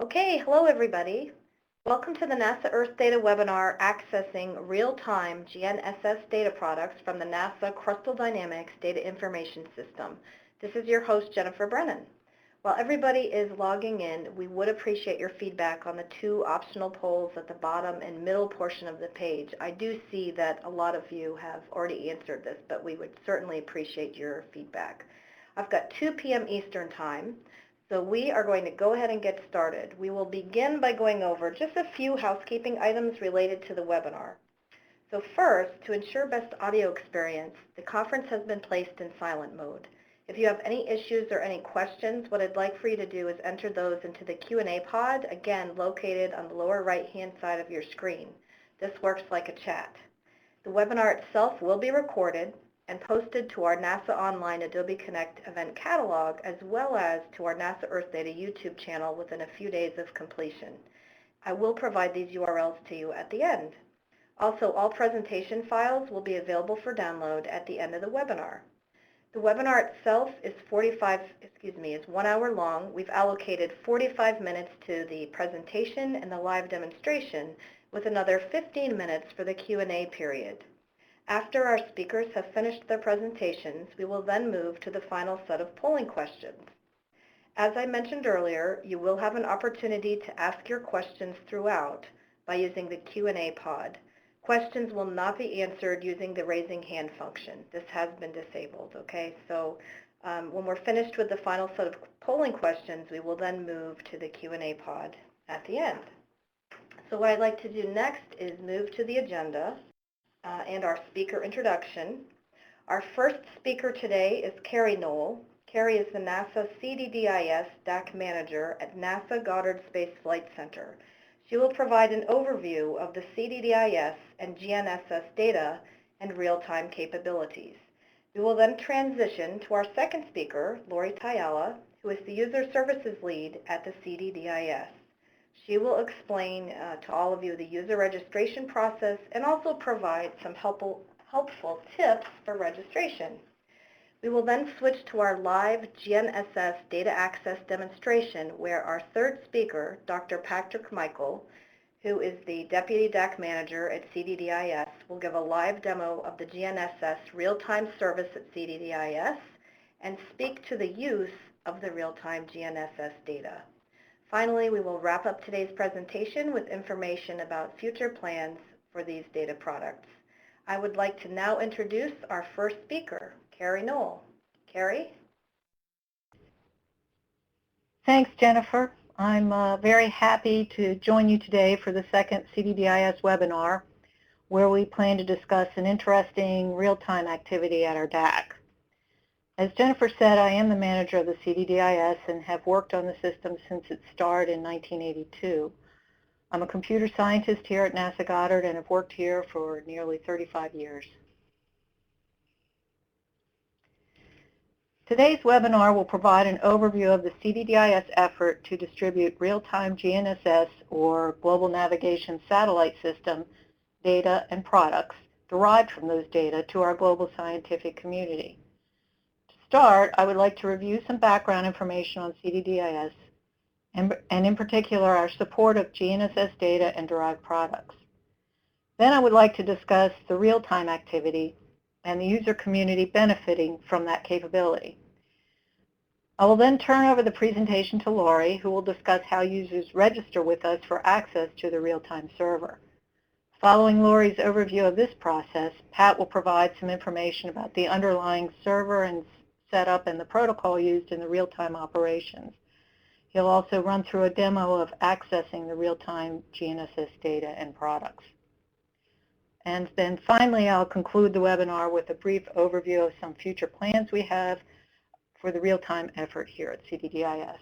Okay, hello everybody. Welcome to the NASA Earthdata webinar accessing real-time GNSS data products from the NASA Crustal Dynamics Data Information System. This is your host, Jennifer Brennan. While everybody is logging in, we would appreciate your feedback on the two optional polls at the bottom and middle portion of the page. I do see that a lot of you have already answered this, but we would certainly appreciate your feedback. I've got 2 p.m. Eastern Time. So we are going to go ahead and get started. We will begin by going over just a few housekeeping items related to the webinar. So first, to ensure best audio experience, the conference has been placed in silent mode. If you have any issues or any questions, what I'd like for you to do is enter those into the Q&A pod, again located on the lower right-hand side of your screen. This works like a chat. The webinar itself will be recorded and posted to our NASA Online Adobe Connect event catalog, as well as to our NASA Earthdata YouTube channel within a few days of completion. I will provide these URLs to you at the end. Also, all presentation files will be available for download at the end of the webinar. The webinar itself is 1 hour long. We've allocated 45 minutes to the presentation and the live demonstration, with another 15 minutes for the Q&A period. After our speakers have finished their presentations, we will then move to the final set of polling questions. As I mentioned earlier, you will have an opportunity to ask your questions throughout by using the Q&A pod. Questions will not be answered using the raising hand function. This has been disabled, okay? So when we're finished with the final set of polling questions, we will then move to the Q&A pod at the end. So what I'd like to do next is move to the agenda and our speaker introduction. Our first speaker today is Carrie Knoll. Carrie is the NASA CDDIS DAC Manager at NASA Goddard Space Flight Center. She will provide an overview of the CDDIS and GNSS data and real-time capabilities. We will then transition to our second speaker, Lori Tayala, who is the User Services Lead at the CDDIS. She will explain to all of you the user registration process and also provide some helpful tips for registration. We will then switch to our live GNSS data access demonstration, where our third speaker, Dr. Patrick Michael, who is the Deputy DAC Manager at CDDIS, will give a live demo of the GNSS RealTime Service at CDDIS and speak to the use of the real-time GNSS data. Finally, we will wrap up today's presentation with information about future plans for these data products. I would like to now introduce our first speaker, Carrie Knoll. Carrie? Thanks, Jennifer. I'm very happy to join you today for the second CDDIS webinar, where we plan to discuss an interesting real-time activity at our DAC. As Jennifer said, I am the manager of the CDDIS and have worked on the system since its start in 1982. I'm a computer scientist here at NASA Goddard and have worked here for nearly 35 years. Today's webinar will provide an overview of the CDDIS effort to distribute real-time GNSS, or Global Navigation Satellite System, data and products derived from those data to our global scientific community. To start, I would like to review some background information on CDDIS and in particular our support of GNSS data and derived products. Then I would like to discuss the real-time activity and the user community benefiting from that capability. I will then turn over the presentation to Lori, who will discuss how users register with us for access to the real-time server. Following Lori's overview of this process, Pat will provide some information about the underlying server and setup and the protocol used in the real-time operations. He'll also run through a demo of accessing the real-time GNSS data and products. And then finally, I'll conclude the webinar with a brief overview of some future plans we have for the real-time effort here at CDDIS.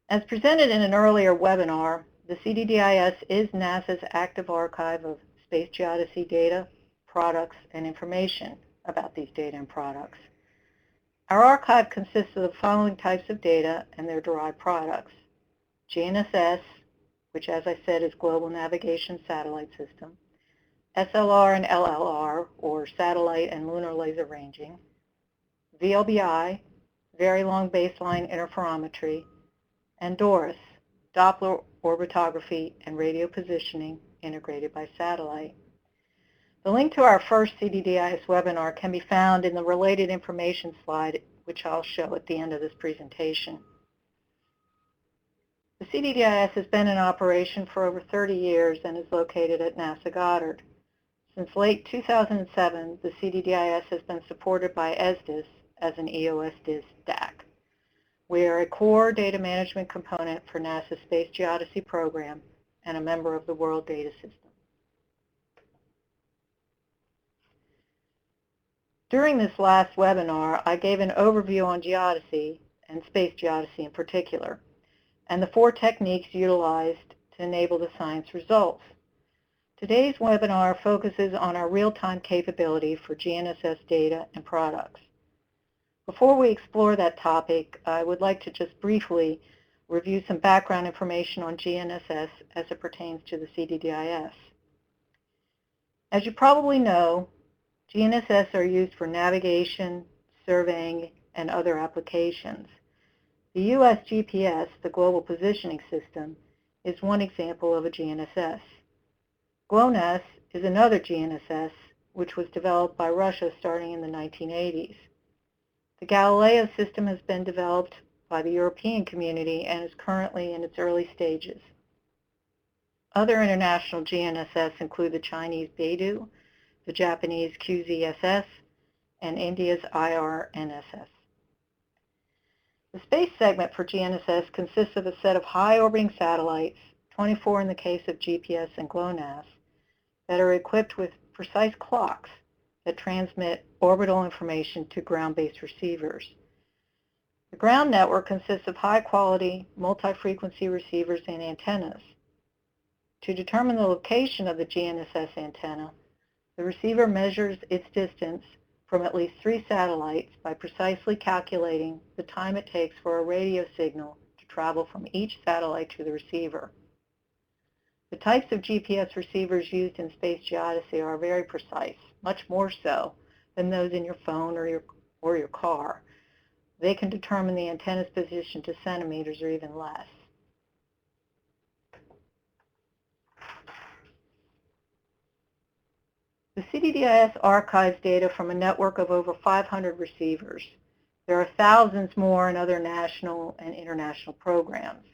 As presented in an earlier webinar, the CDDIS is NASA's active archive of space geodesy data, products, and information about these data and products. Our archive consists of the following types of data and their derived products: GNSS, which, as I said, is Global Navigation Satellite System; SLR and LLR, or Satellite and Lunar Laser Ranging; VLBI, Very Long Baseline Interferometry, and DORIS, Doppler Orbitography and Radio Positioning integrated by satellite. The link to our first CDDIS webinar can be found in the related information slide, which I'll show at the end of this presentation. The CDDIS has been in operation for over 30 years and is located at NASA Goddard. Since late 2007, the CDDIS has been supported by ESDIS as an EOSDIS DAC. We are a core data management component for NASA's Space Geodesy program and a member of the World Data System. During this last webinar, I gave an overview on geodesy and space geodesy in particular, and the 4 techniques utilized to enable the science results. Today's webinar focuses on our real-time capability for GNSS data and products. Before we explore that topic, I would like to just briefly review some background information on GNSS as it pertains to the CDDIS. As you probably know, GNSS are used for navigation, surveying, and other applications. The U.S. GPS, the Global Positioning System, is one example of a GNSS. GLONASS is another GNSS, which was developed by Russia starting in the 1980s. The Galileo system has been developed by the European community and is currently in its early stages. Other international GNSS include the Chinese Beidou, the Japanese QZSS, and India's IRNSS. The space segment for GNSS consists of a set of high-orbiting satellites, 24 in the case of GPS and GLONASS, that are equipped with precise clocks that transmit orbital information to ground-based receivers. The ground network consists of high-quality, multi-frequency receivers and antennas. To determine the location of the GNSS antenna, the receiver measures its distance from at least 3 satellites by precisely calculating the time it takes for a radio signal to travel from each satellite to the receiver. The types of GPS receivers used in space geodesy are very precise, much more so than those in your phone or your car. They can determine the antenna's position to centimeters or even less. The CDDIS archives data from a network of over 500 receivers. There are thousands more in other national and international programs.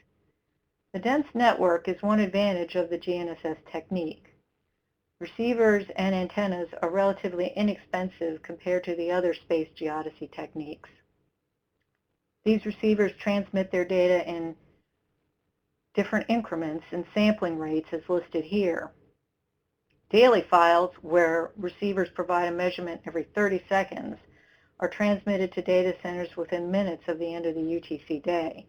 The dense network is one advantage of the GNSS technique. Receivers and antennas are relatively inexpensive compared to the other space geodesy techniques. These receivers transmit their data in different increments and sampling rates as listed here. Daily files, where receivers provide a measurement every 30 seconds, are transmitted to data centers within minutes of the end of the UTC day.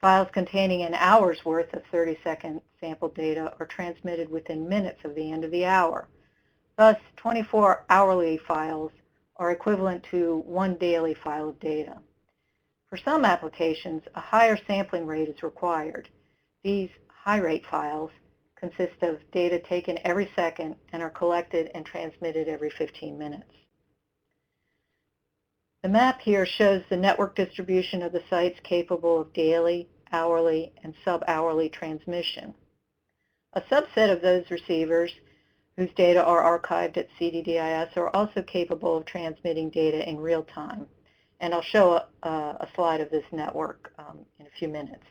Files containing an hour's worth of 30-second sample data are transmitted within minutes of the end of the hour. Thus, 24 hourly files are equivalent to 1 daily file of data. For some applications, a higher sampling rate is required. These high-rate files consist of data taken every second and are collected and transmitted every 15 minutes. The map here shows the network distribution of the sites capable of daily, hourly, and sub-hourly transmission. A subset of those receivers whose data are archived at CDDIS are also capable of transmitting data in real time, and I'll show a slide of this network in a few minutes.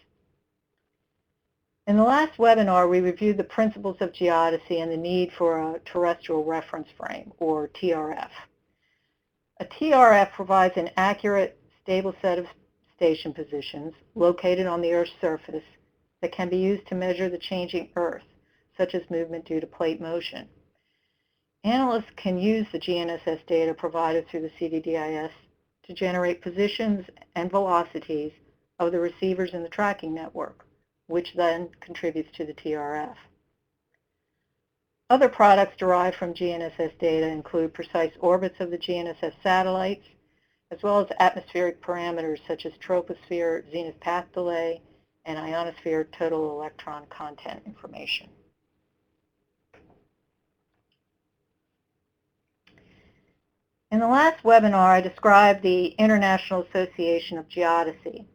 In the last webinar, we reviewed the principles of geodesy and the need for a terrestrial reference frame, or TRF. A TRF provides an accurate, stable set of station positions located on the Earth's surface that can be used to measure the changing Earth, such as movement due to plate motion. Analysts can use the GNSS data provided through the CDDIS to generate positions and velocities of the receivers in the tracking network, which then contributes to the TRF. Other products derived from GNSS data include precise orbits of the GNSS satellites, as well as atmospheric parameters such as troposphere zenith path delay and ionosphere total electron content information. In In the last webinar, I described the International Association of Geodesy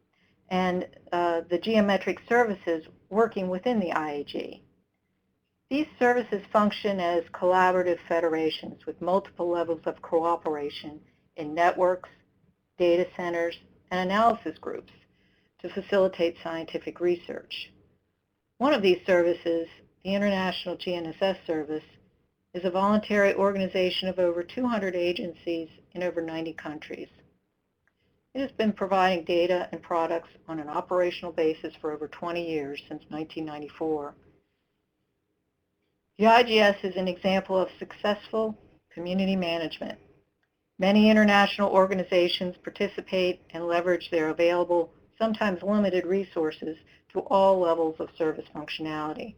and the geometric services working within the IAG. These services function as collaborative federations with multiple levels of cooperation in networks, data centers, and analysis groups to facilitate scientific research. One of these services, the International GNSS Service, is a voluntary organization of over 200 agencies in over 90 countries. It has been providing data and products on an operational basis for over 20 years, since 1994. The IGS is an example of successful community management. Many international organizations participate and leverage their available, sometimes limited resources to all levels of service functionality.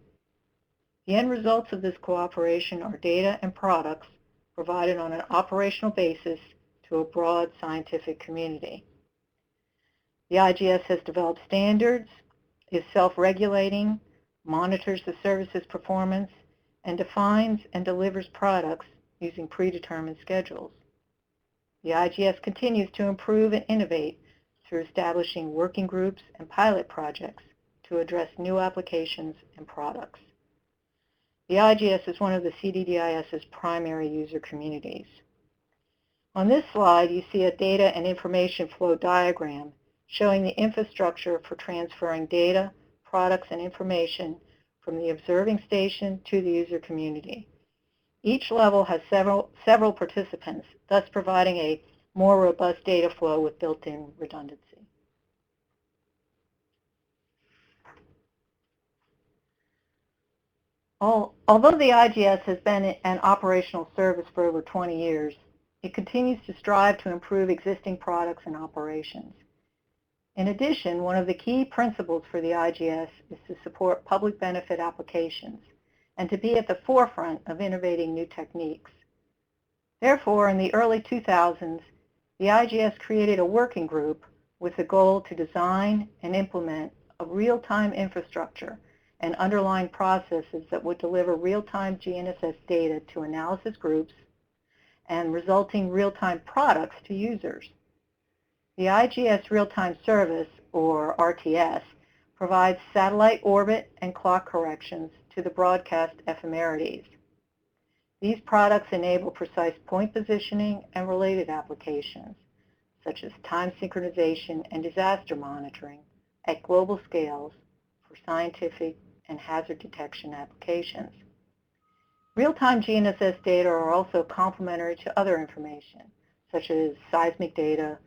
The end results of this cooperation are data and products provided on an operational basis to a broad scientific community. The IGS has developed standards, is self-regulating, monitors the service's performance, and defines and delivers products using predetermined schedules. The IGS continues to improve and innovate through establishing working groups and pilot projects to address new applications and products. The IGS is one of the CDDIS's primary user communities. On this slide, you see a data and information flow diagram showing the infrastructure for transferring data, products, and information from the observing station to the user community. Each level has several participants, thus providing a more robust data flow with built-in redundancy. Although the IGS has been an operational service for over 20 years, it continues to strive to improve existing products and operations. In addition, one of the key principles for the IGS is to support public benefit applications and to be at the forefront of innovating new techniques. Therefore, in the early 2000s, the IGS created a working group with the goal to design and implement a real-time infrastructure and underlying processes that would deliver real-time GNSS data to analysis groups and resulting real-time products to users. The IGS Real-Time Service, or RTS, provides satellite orbit and clock corrections to the broadcast ephemerides. These products enable precise point positioning and related applications, such as time synchronization and disaster monitoring at global scales for scientific and hazard detection applications. Real-time GNSS data are also complementary to other information, such as seismic data,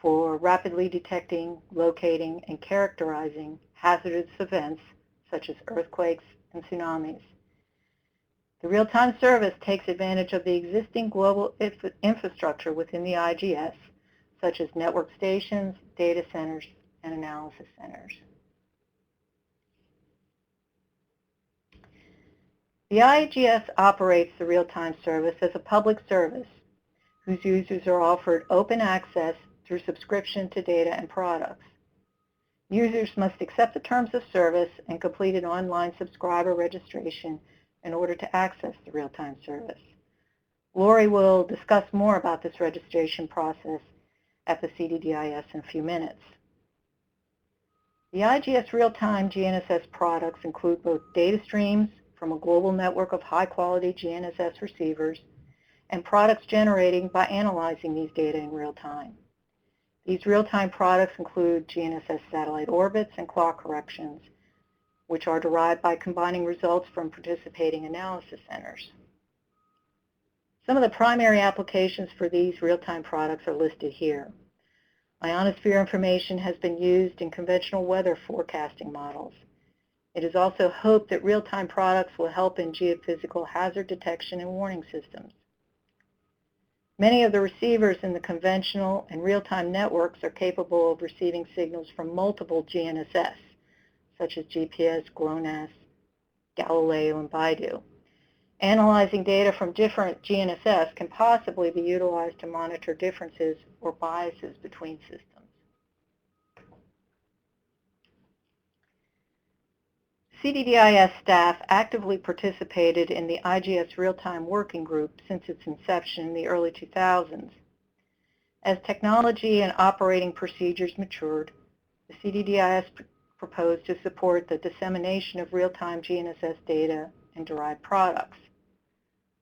for rapidly detecting, locating, and characterizing hazardous events such as earthquakes and tsunamis. The real-time service takes advantage of the existing global infrastructure within the IGS, such as network stations, data centers, and analysis centers. The IGS operates the real-time service as a public service whose users are offered open access through subscription to data and products. Users must accept the terms of service and complete an online subscriber registration in order to access the real-time service. Lori will discuss more about this registration process at the CDDIS in a few minutes. The IGS real-time GNSS products include both data streams from a global network of high-quality GNSS receivers and products generated by analyzing these data in real time. These real-time products include GNSS satellite orbits and clock corrections, which are derived by combining results from participating analysis centers. Some of the primary applications for these real-time products are listed here. Ionosphere information has been used in conventional weather forecasting models. It is also hoped that real-time products will help in geophysical hazard detection and warning systems. Many of the receivers in the conventional and real-time networks are capable of receiving signals from multiple GNSS, such as GPS, GLONASS, Galileo, and Baidu. Analyzing data from different GNSS can possibly be utilized to monitor differences or biases between systems. CDDIS staff actively participated in the IGS Real-Time Working Group since its inception in the early 2000s. As technology and operating procedures matured, the CDDIS proposed to support the dissemination of real-time GNSS data and derived products.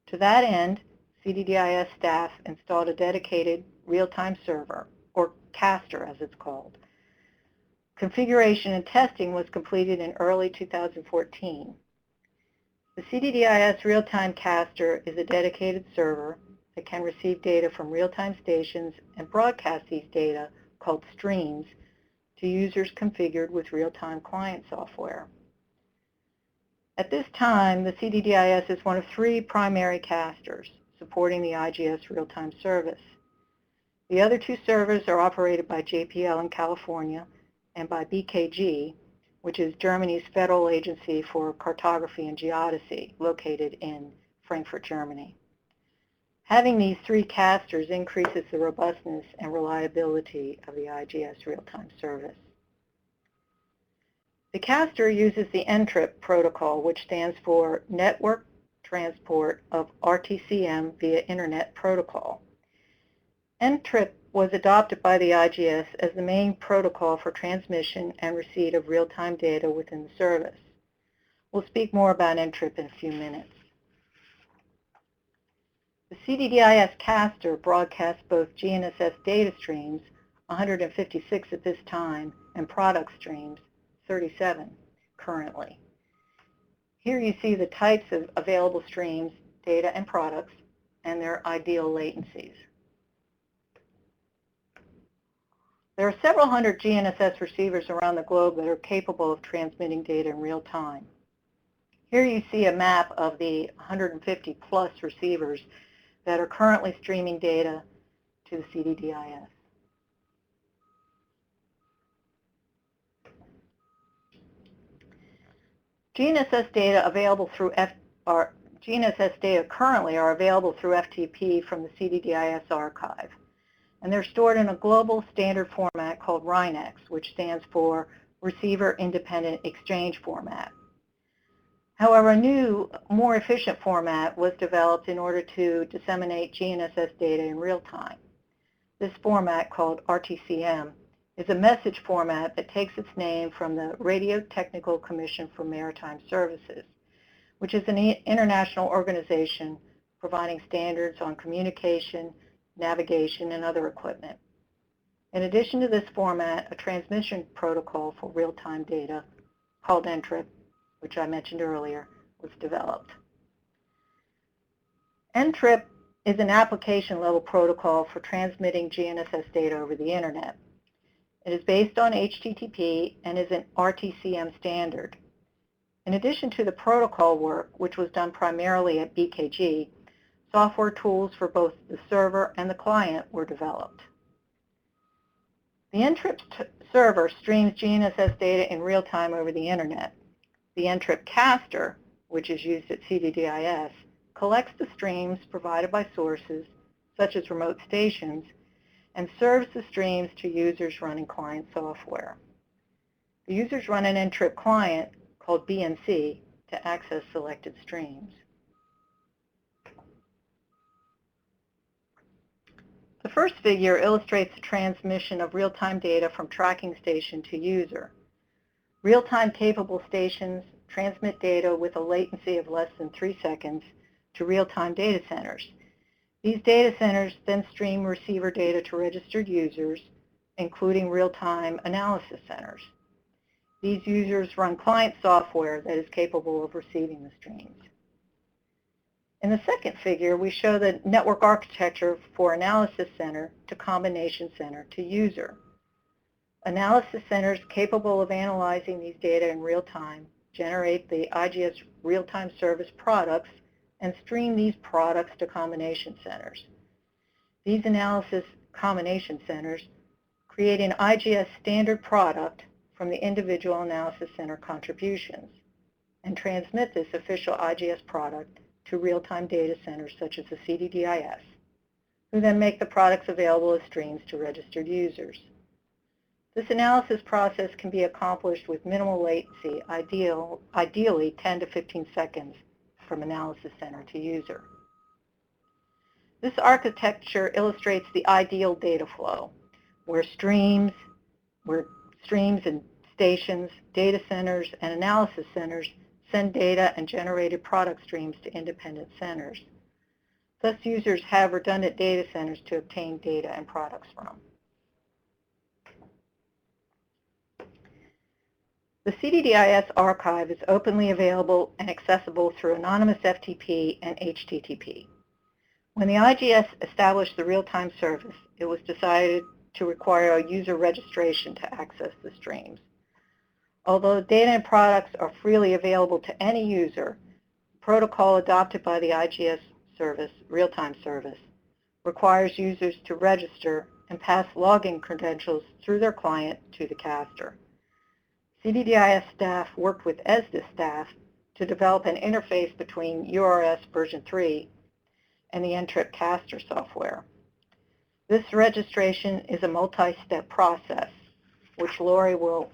To that end, CDDIS staff installed a dedicated real-time server, or caster as it's called. Configuration and testing was completed in early 2014. The CDDIS Real-Time Caster is a dedicated server that can receive data from real-time stations and broadcast these data, called streams, to users configured with real-time client software. At this time, the CDDIS is one of 3 primary casters supporting the IGS Real-Time Service. The other 2 servers are operated by JPL in California and by BKG, which is Germany's federal agency for cartography and geodesy, located in Frankfurt, Germany. Having these 3 casters increases the robustness and reliability of the IGS Real-Time Service. The caster uses the NTRIP protocol, which stands for Network Transport of RTCM via Internet Protocol. NTRIP was adopted by the IGS as the main protocol for transmission and receipt of real-time data within the service. We'll speak more about NTRIP in a few minutes. The CDDIS caster broadcasts both GNSS data streams, 156 at this time, and product streams, 37 currently. Here you see the types of available streams, data, and products, and their ideal latencies. There are several hundred GNSS receivers around the globe that are capable of transmitting data in real time. Here you see a map of the 150 plus receivers that are currently streaming data to the CDDIS. GNSS data available through GNSS data currently are available through FTP from the CDDIS archive, and they're stored in a global standard format called RINEX, which stands for Receiver Independent Exchange Format. However, a new, more efficient format was developed in order to disseminate GNSS data in real time. This format, called RTCM, is a message format that takes its name from the Radio Technical Commission for Maritime Services, which is an international organization providing standards on communication, navigation, and other equipment. In addition to this format, a transmission protocol for real-time data, called NTRIP, which I mentioned earlier, was developed. NTRIP is an application-level protocol for transmitting GNSS data over the Internet. It is based on HTTP and is an RTCM standard. In addition to the protocol work, which was done primarily at BKG, software tools for both the server and the client were developed. The NTRIP server streams GNSS data in real time over the Internet. The NTRIP caster, which is used at CDDIS, collects the streams provided by sources, such as remote stations, and serves the streams to users running client software. The users run an NTRIP client, called BNC, to access selected streams. The first figure illustrates the transmission of real-time data from tracking station to user. Real-time capable stations transmit data with a latency of less than 3 seconds to real-time data centers. These data centers then stream receiver data to registered users, including real-time analysis centers. These users run client software that is capable of receiving the streams. In the second figure, we show the network architecture for analysis center to combination center to user. Analysis centers capable of analyzing these data in real time generate the IGS real-time service products and stream these products to combination centers. These analysis combination centers create an IGS standard product from the individual analysis center contributions and transmit this official IGS product to real-time data centers such as the CDDIS, who then make the products available as streams to registered users. This analysis process can be accomplished with minimal latency, ideally 10 to 15 seconds from analysis center to user. This architecture illustrates the ideal data flow, where streams and stations, data centers, and analysis centers send data and generated product streams to independent centers. Thus, users have redundant data centers to obtain data and products from. The CDDIS archive is openly available and accessible through anonymous FTP and HTTP. When the IGS established the RealTime service, it was decided to require a user registration to access the streams. Although data and products are freely available to any user, the protocol adopted by the IGS service, RealTime service, requires users to register and pass login credentials through their client to the caster. CDDIS staff worked with ESDA staff to develop an interface between URS version 3 and the Ntrip caster software. This registration is a multi-step process, which Lori will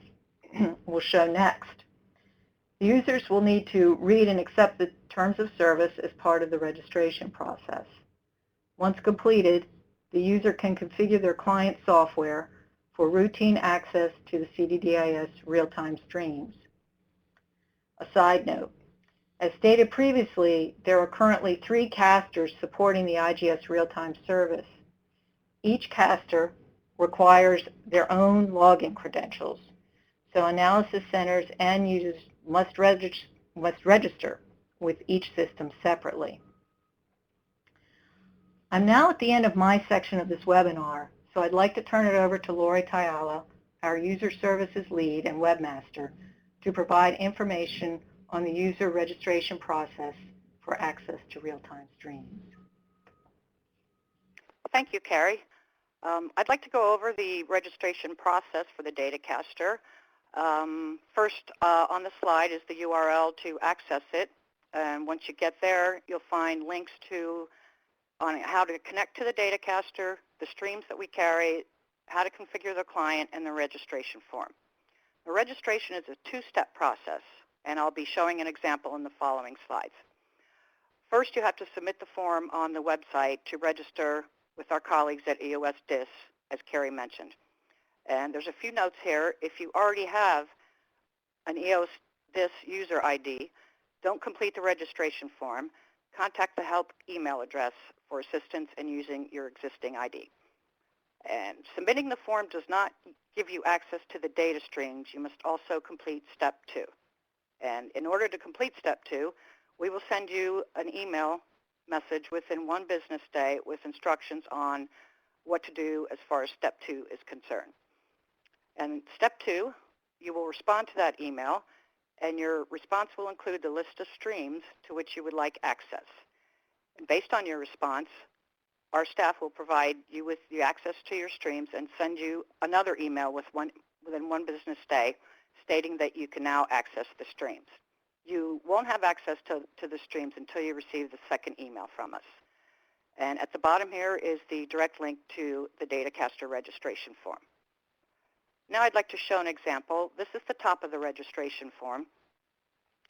show next. The users will need to read and accept the terms of service as part of the registration process. Once completed, the user can configure their client software for routine access to the CDDIS real-time streams. A side note, as stated previously, there are currently 3 casters supporting the IGS real-time service. Each caster requires their own login credentials, so analysis centers and users must register with each system separately. I'm now at the end of my section of this webinar, so I'd like to turn it over to Lori Tayala, our User Services Lead and Webmaster, to provide information on the user registration process for access to real-time streams. Thank you, Carrie. I'd like to go over the registration process for the Data Caster. First on the slide is the URL to access it, and once you get there, you'll find links on how to connect to the Data Caster, the streams that we carry, how to configure the client, and the registration form. The registration is a 2-step process, and I'll be showing an example in the following slides. First, you have to submit the form on the website to register with our colleagues at EOS DIS, as Carrie mentioned. And there's a few notes here. If you already have an EOS DIS user ID, don't complete the registration form. Contact the help email address for assistance in using your existing ID. And submitting the form does not give you access to the data streams. You must also complete Step 2. And in order to complete Step 2, we will send you an email message within 1 business day with instructions on what to do as far as Step 2 is concerned. And Step 2, you will respond to that email, and your response will include the list of streams to which you would like access. And based on your response, our staff will provide you with the access to your streams and send you another email within 1 business day stating that you can now access the streams. You won't have access to the streams until you receive the second email from us. And at the bottom here is the direct link to the Data Caster registration form. Now I'd like to show an example. This is the top of the registration form,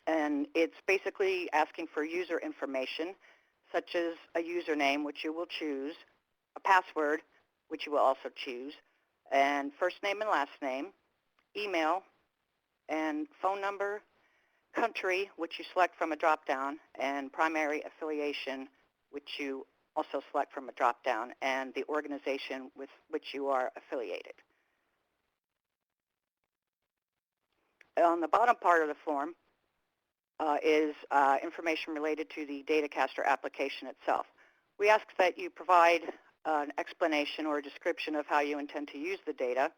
and it's basically asking for user information, such as a username, which you will choose, a password, which you will also choose, and first name and last name, email, and phone number, country, which you select from a drop-down, and primary affiliation, which you also select from a drop-down, and the organization with which you are affiliated. On the bottom part of the form is information related to the Data Caster application itself. We ask that you provide an explanation or a description of how you intend to use the data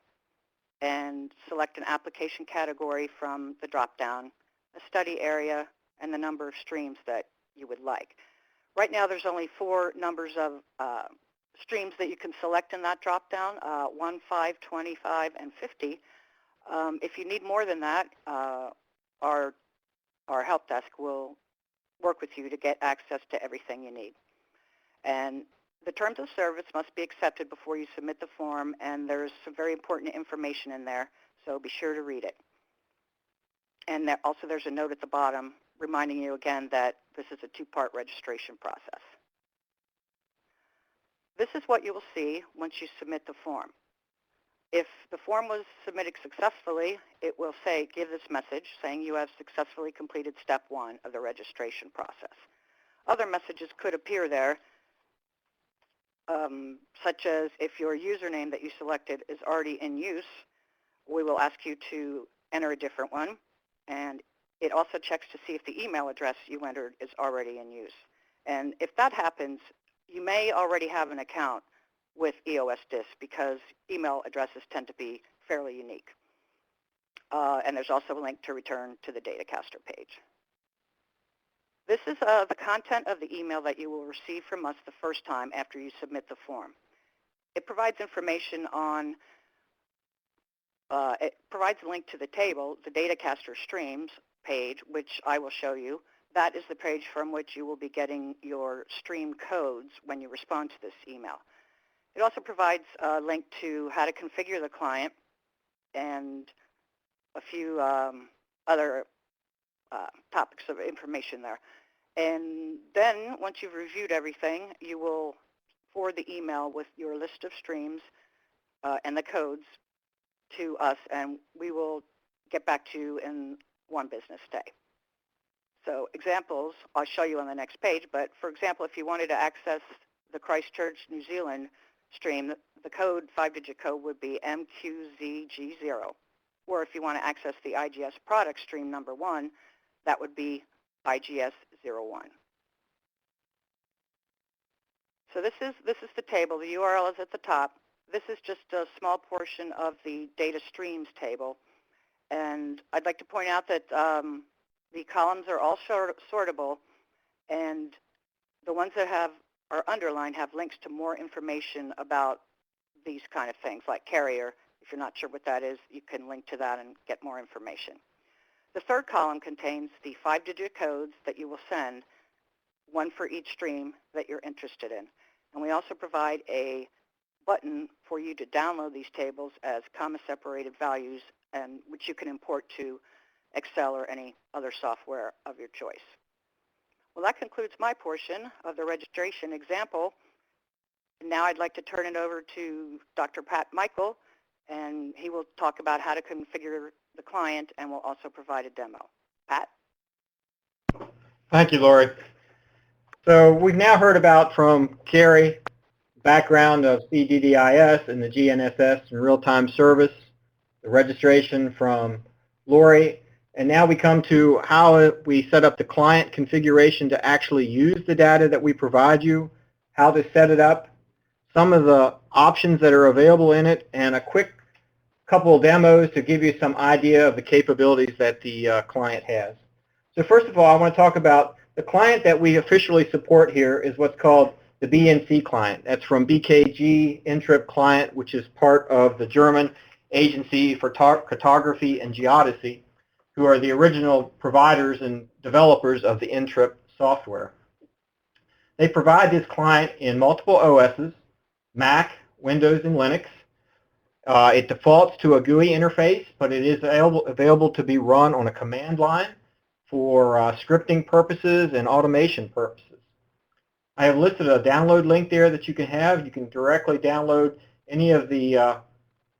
and select an application category from the drop-down, a study area, and the number of streams that you would like. Right now there's only 4 numbers of streams that you can select in that drop-down, 1, 5, 25, and 50. If you need more than that, our help desk will work with you to get access to everything you need. And The terms of service must be accepted before you submit the form, and there's some very important information in there, so be sure to read it. And also there's a note at the bottom reminding you again that this is a two-part registration process. This is what you will see once you submit the form. If the form was submitted successfully, it will say, give this message saying you have successfully completed step 1 of the registration process. Other messages could appear there, such as if your username that you selected is already in use, we will ask you to enter a different one, and it also checks to see if the email address you entered is already in use. And if that happens, you may already have an account with EOSDIS because email addresses tend to be fairly unique. And there's also a link to return to the Datacaster page. This is the content of the email that you will receive from us the first time after you submit the form. It provides information on, it provides a link to the table, the Datacaster streams page, which I will show you. That is the page from which you will be getting your stream codes when you respond to this email. It also provides a link to how to configure the client and a few other topics of information there. And then once you've reviewed everything, you will forward the email with your list of streams and the codes to us, and we will get back to you in 1 business day. So examples, I'll show you on the next page, but for example, if you wanted to access the Christchurch, New Zealand stream, the code, 5-digit code would be MQZG0. Or if you want to access the IGS product stream number 1, that would be IGS01. So this is the table. The URL is at the top. This is just a small portion of the data streams table. And I'd like to point out that the columns are all sortable, and the ones that are underlined have links to more information about these kind of things, like carrier. If you're not sure what that is, you can link to that and get more information. The third column contains the 5-digit codes that you will send, 1 for each stream that you're interested in. And we also provide a button for you to download these tables as comma-separated values, and which you can import to Excel or any other software of your choice. Well, that concludes my portion of the registration example. Now I'd like to turn it over to Dr. Pat Michael, and he will talk about how to configure the client and will also provide a demo. Pat? Thank you, Lori. So we've now heard about from Carrie, background of CDDIS and the GNSS and real-time service, the registration from Lori, and now we come to how we set up the client configuration to actually use the data that we provide you, how to set it up, some of the options that are available in it, and a quick couple of demos to give you some idea of the capabilities that the client has. So first of all, I want to talk about the client that we officially support here is what's called the BNC client. That's from BKG Intrip client, which is part of the German Agency for Cartography and Geodesy, who are the original providers and developers of the Intrip software. They provide this client in multiple OSs, Mac, Windows, and Linux. It defaults to a GUI interface, but it is available to be run on a command line for scripting purposes and automation purposes. I have listed a download link there that you can have. You can directly download any of the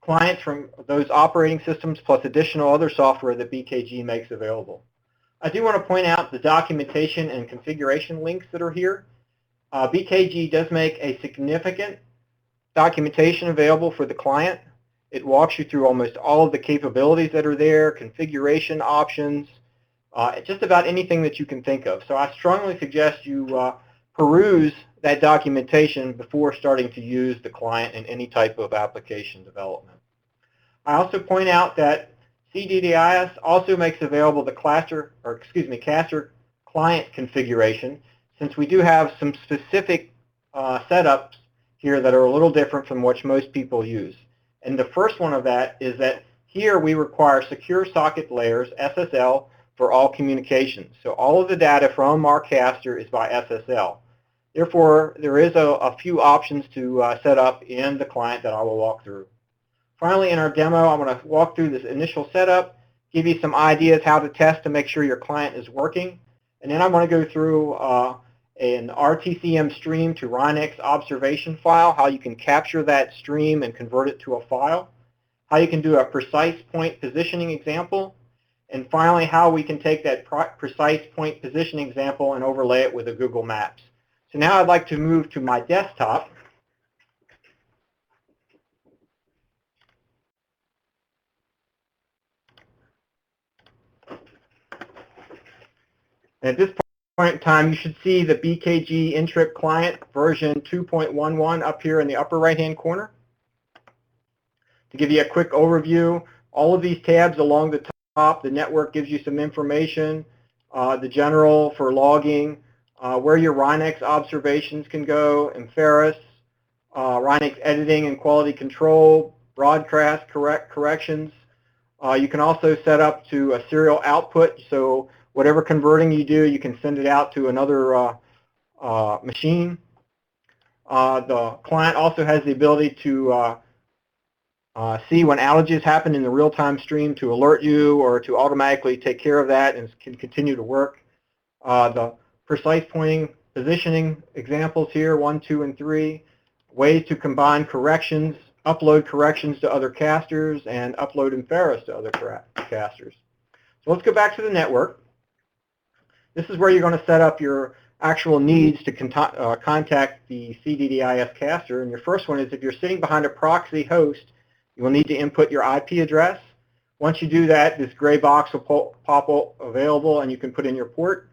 clients from those operating systems plus additional other software that BKG makes available. I do want to point out the documentation and configuration links that are here. BKG does make a significant documentation available for the client. It walks you through almost all of the capabilities that are there, configuration options, just about anything that you can think of. So I strongly suggest you peruse that documentation before starting to use the client in any type of application development. I also point out that CDDIS also makes available the Caster client configuration, since we do have some specific setups here that are a little different from what most people use. And the first one of that is that here we require secure socket layers, SSL, for all communications. So all of the data from our caster is by SSL. Therefore, there is a few options to set up in the client that I will walk through. Finally, in our demo, I'm going to walk through this initial setup, give you some ideas how to test to make sure your client is working, and then I'm going to go through an RTCM stream to RINEX observation file, how you can capture that stream and convert it to a file, how you can do a precise point positioning example, and finally how we can take that precise point positioning example and overlay it with a Google Maps. So now I'd like to move to my desktop. And at this point in time, you should see the BKG Intrip client version 2.11 up here in the upper right-hand corner. To give you a quick overview, all of these tabs along the top, the network gives you some information, the general for logging, where your RINEX observations can go, Inferis, RINEX editing and quality control, broadcast corrections. You can also set up to a serial output, so whatever converting you do, you can send it out to another machine. The client also has the ability to see when outages happen in the real-time stream to alert you or to automatically take care of that and can continue to work. The precise pointing positioning examples here, 1, 2, and 3, ways to combine corrections, upload corrections to other casters, and upload Inferis to other casters. So let's go back to the network. This is where you're going to set up your actual needs to contact the CDDIS caster. And your first one is if you're sitting behind a proxy host, you will need to input your IP address. Once you do that, this gray box will pop up available and you can put in your port.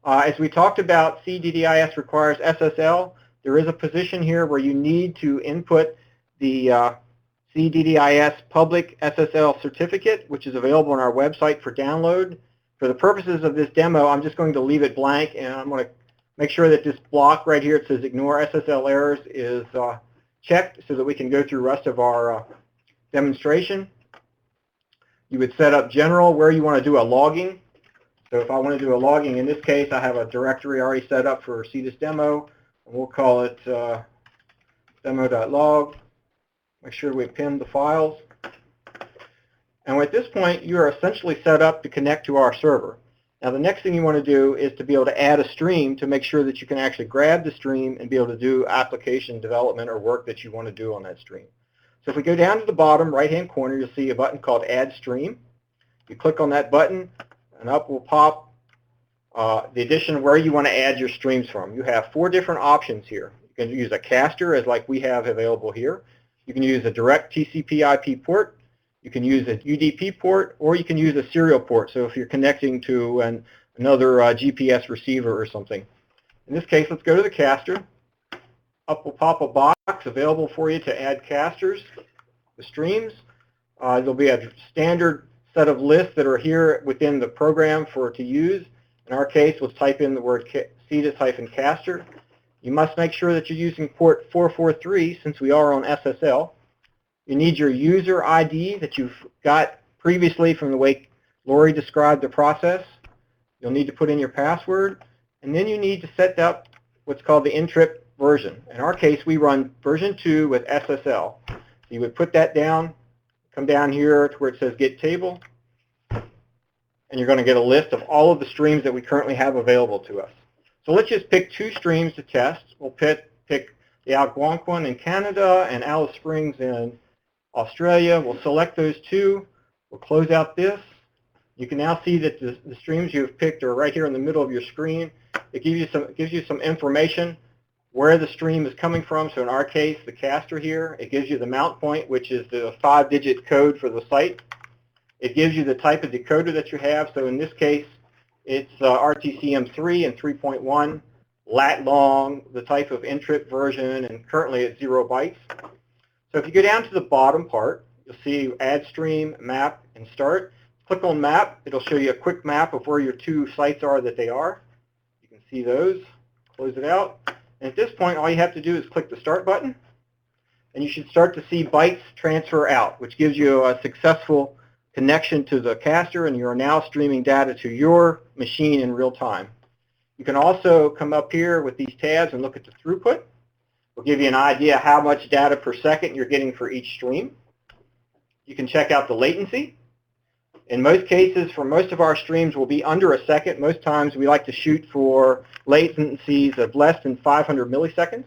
As we talked about, CDDIS requires SSL. There is a position here where you need to input the CDDIS public SSL certificate, which is available on our website for download. For the purposes of this demo, I'm just going to leave it blank, and I'm going to make sure that this block right here, it says ignore SSL errors, is checked so that we can go through the rest of our demonstration. You would set up general where you want to do a logging. So if I want to do a logging, in this case, I have a directory already set up for see this demo, and we'll call it demo.log. Make sure we pin the files. And at this point, you are essentially set up to connect to our server. Now, the next thing you want to do is to be able to add a stream to make sure that you can actually grab the stream and be able to do application development or work that you want to do on that stream. So if we go down to the bottom right-hand corner, you'll see a button called Add Stream. You click on that button, and up will pop the addition of where you want to add your streams from. You have 4 different options here. You can use a caster, as like we have available here. You can use a direct TCP IP port. You can use a UDP port, or you can use a serial port. So if you're connecting to another GPS receiver or something. In this case, let's go to the caster. Up will pop a box available for you to add casters, the streams. There'll be a standard set of lists that are here within the program to use. In our case, let's type in the word CDDIS-caster. You must make sure that you're using port 443 since we are on SSL. You need your user ID that you've got previously from the way Lori described the process. You'll need to put in your password, and then you need to set up what's called the Intrip version. In our case, we run version 2 with SSL. So you would put that down, come down here to where it says Get Table, and you're going to get a list of all of the streams that we currently have available to us. So let's just pick 2 streams to test. We'll pick the Algonquin in Canada and Alice Springs in Australia. We'll select those 2. We'll close out this. You can now see that the streams you've picked are right here in the middle of your screen. It gives you some information where the stream is coming from. So in our case, the caster here, it gives you the mount point, which is the 5-digit code for the site. It gives you the type of decoder that you have. So in this case, it's RTCM3 and 3.1, lat long, the type of Intrip version, and currently it's 0 bytes. So if you go down to the bottom part, you'll see Add Stream, Map, and Start. Click on Map. It'll show you a quick map of where your 2 sites are that they are. You can see those. Close it out. And at this point, all you have to do is click the Start button, and you should start to see bytes transfer out, which gives you a successful connection to the caster, and you are now streaming data to your machine in real time. You can also come up here with these tabs and look at the throughput. We'll give you an idea how much data per second you're getting for each stream. You can check out the latency. In most cases, for most of our streams, will be under a second. Most times we like to shoot for latencies of less than 500 milliseconds.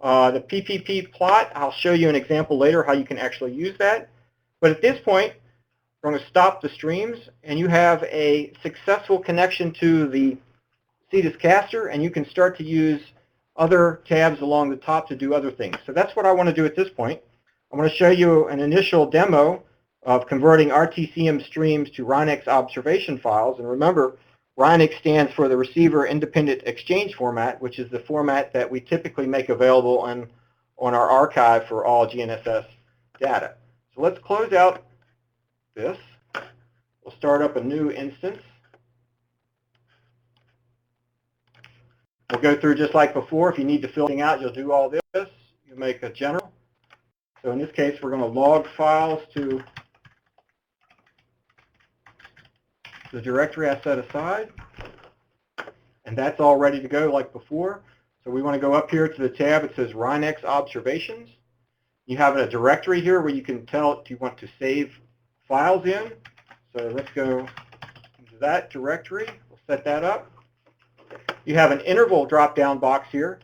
The PPP plot, I'll show you an example later how you can actually use that. But at this point, we're going to stop the streams, and you have a successful connection to the CDDIS Caster, and you can start to use other tabs along the top to do other things. So that's what I want to do at this point. I want to show you an initial demo of converting RTCM streams to RINEX observation files. And remember, RINEX stands for the Receiver Independent Exchange Format, which is the format that we typically make available on our archive for all GNSS data. So let's close out this. We'll start up a new instance. We'll go through just like before. If you need to fill anything out, you'll do all this. You make a general. So in this case, we're going to log files to the directory I set aside. And that's all ready to go like before. So we want to go up here to the tab. It says RINEX Observations. You have a directory here where you can tell if you want to save files in. So let's go into that directory. We'll set that up. You have an interval drop-down box here.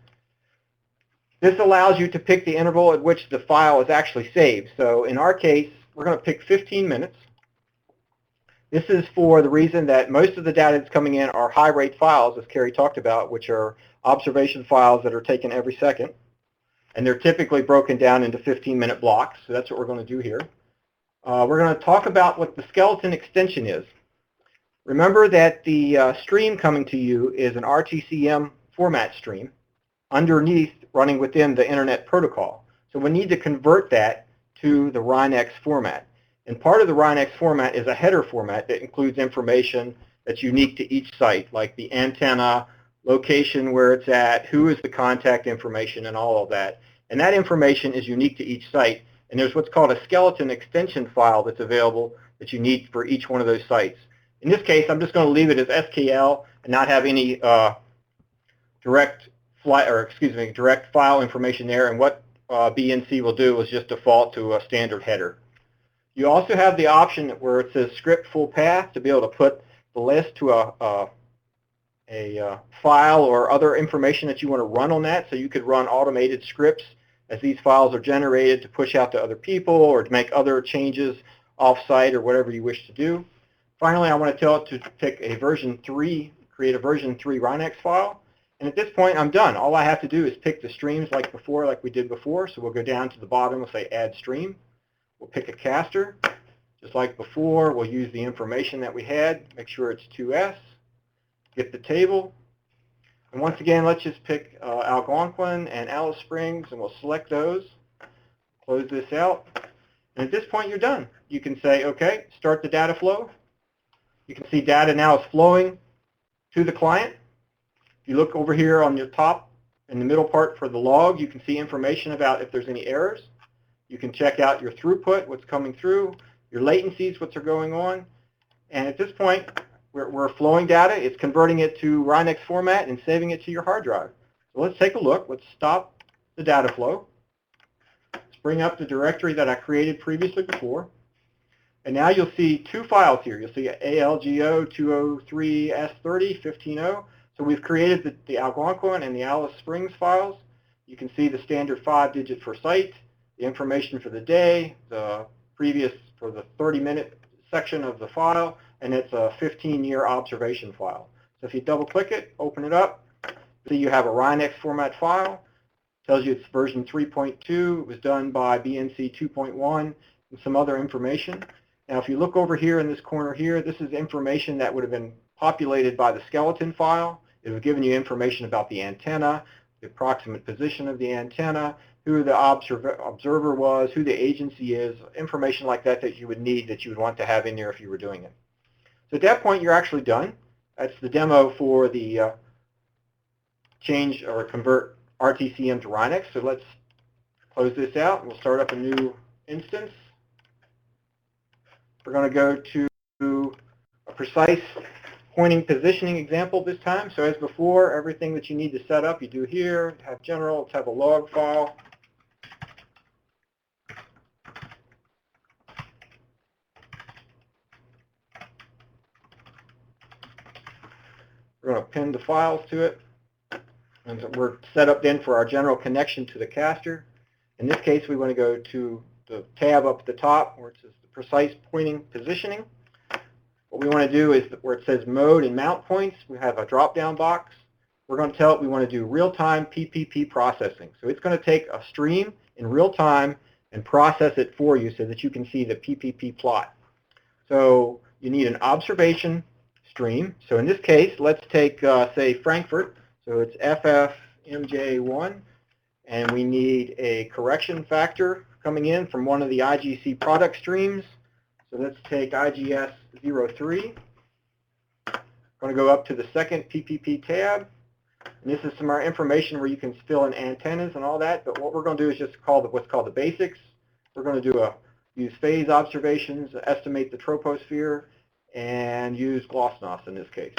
This allows you to pick the interval at which the file is actually saved. So in our case, we're going to pick 15 minutes. This is for the reason that most of the data that's coming in are high-rate files, as Carrie talked about, which are observation files that are taken every second. And they're typically broken down into 15-minute blocks. So that's what we're going to do here. We're going to talk about what the skeleton extension is. Remember that the stream coming to you is an RTCM format stream underneath running within the Internet Protocol. So we need to convert that to the RINEX format. And part of the RINEX format is a header format that includes information that's unique to each site, like the antenna, location where it's at, who is the contact information, and all of that. And that information is unique to each site. And there's what's called a skeleton extension file that's available that you need for each one of those sites. In this case, I'm just going to leave it as SKL and not have any direct file information there. And what BNC will do is just default to a standard header. You also have the option where it says script full path to be able to put the list to a file or other information that you want to run on that. So you could run automated scripts as these files are generated to push out to other people or to make other changes off-site or whatever you wish to do. Finally, I want to tell it to pick a version 3, create a version 3 RINEX file. And at this point, I'm done. All I have to do is pick the streams like before, like we did before. So we'll go down to the bottom, we'll say add stream. We'll pick a caster. Just like before, we'll use the information that we had, make sure it's 2S, get the table. And once again, let's just pick Algonquin and Alice Springs, and we'll select those. Close this out. And at this point, you're done. You can say, okay, start the data flow. You can see data now is flowing to the client. If you look over here on your top, in the middle part for the log, you can see information about if there's any errors. You can check out your throughput, what's coming through, your latencies, what's going on. And at this point, we're flowing data. It's converting it to RINEX format and saving it to your hard drive. So let's take a look. Let's stop the data flow. Let's bring up the directory that I created previously before. And now you'll see two files here. You'll see ALGO 203S30 15.0. So we've created the Algonquin and the Alice Springs files. You can see the standard 5-digit for site, the information for the day, the previous for the 30-minute section of the file, and it's a 15-year observation file. So if you double-click it, open it up, see you have a RINEX format file. It tells you it's version 3.2. It was done by BNC 2.1 and some other information. Now, if you look over here in this corner here, this is information that would have been populated by the skeleton file. It would have given you information about the antenna, the approximate position of the antenna, who the observer was, who the agency is, information like that that you would need, that you would want to have in there if you were doing it. So at that point, you're actually done. That's the demo for the change or convert RTCM to RINEX. So let's close this out, and we'll start up a new instance. We're going to go to a precise pointing positioning example this time. So as before, everything that you need to set up, you do here. Have general, let's have a log file. We're going to pin the files to it. And so we're set up then for our general connection to the caster. In this case, we want to go to the tab up at the top where it says the precise pointing positioning. What we want to do is where it says mode and mount points, we have a drop-down box. We're going to tell it we want to do real-time PPP processing. So it's going to take a stream in real time and process it for you so that you can see the PPP plot. So you need an observation stream. So in this case, let's take, say, Frankfurt. So it's FFMJ1, and we need a correction factor coming in from one of the IGC product streams. So let's take IGS 03. I'm going to go up to the second PPP tab. And this is some more information where you can fill in antennas and all that. But what we're going to do is just call what's called the basics. We're going to do use phase observations, estimate the troposphere, and use GLOSSNOS in this case.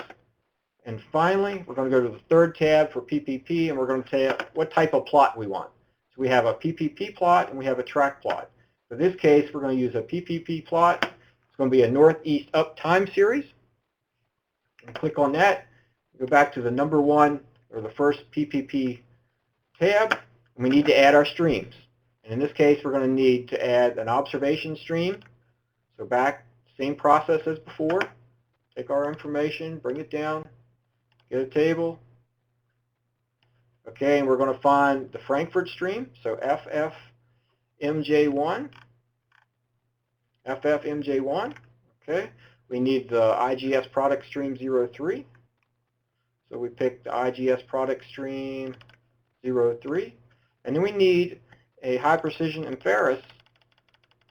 And finally, we're going to go to the third tab for PPP, and we're going to tell you what type of plot we want. So we have a PPP plot, and we have a track plot. For this case, we're going to use a PPP plot. It's going to be a northeast up time series. And click on that. Go back to the number one, or the first PPP tab, and we need to add our streams. And in this case, we're going to need to add an observation stream. So back, same process as before. Take our information, bring it down, get a table. Okay, and we're going to find the Frankfurt stream. So FFMJ1. FFMJ1. Okay, we need the IGS product stream 03. So we pick the IGS product stream 03. And then we need a high precision inference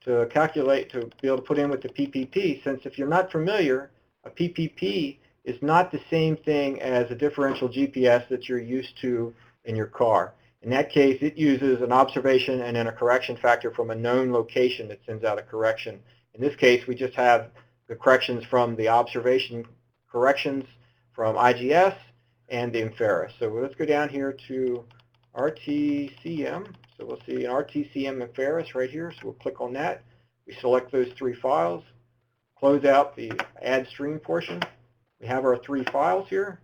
to calculate, to be able to put in with the PPP, since if you're not familiar, a PPP is not the same thing as a differential GPS that you're used to in your car. In that case, it uses an observation and then a correction factor from a known location that sends out a correction. In this case, we just have the corrections from the observation corrections from IGS and the inference. So let's go down here to RTCM. So we'll see an RTCM inference right here. So we'll click on that. We select those three files. Close out the add stream portion. We have our three files here.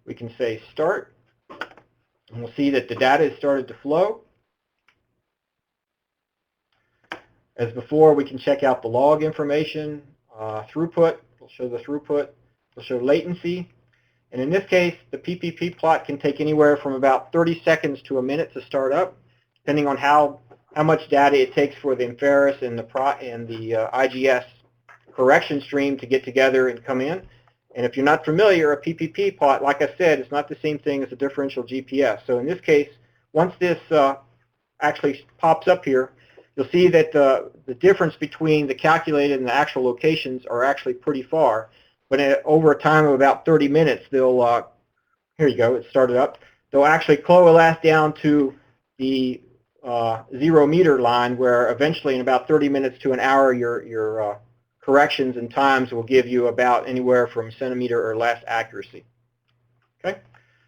We can say start. And we'll see that the data has started to flow. As before, we can check out the log information, throughput. We'll show the throughput. We'll show latency. And in this case, the PPP plot can take anywhere from about 30 seconds to a minute to start up, depending on how much data it takes for the inference and the IGS correction stream to get together and come in. And if you're not familiar, a PPP plot, like I said, is not the same thing as a differential GPS. So in this case, once this actually pops up here, you'll see that the difference between the calculated and the actual locations are actually pretty far. But over a time of about 30 minutes, they'll, here you go, it started up. They'll actually coalesce down to the 0 meter line, where eventually in about 30 minutes to an hour, your corrections and times will give you about anywhere from centimeter or less accuracy. Okay,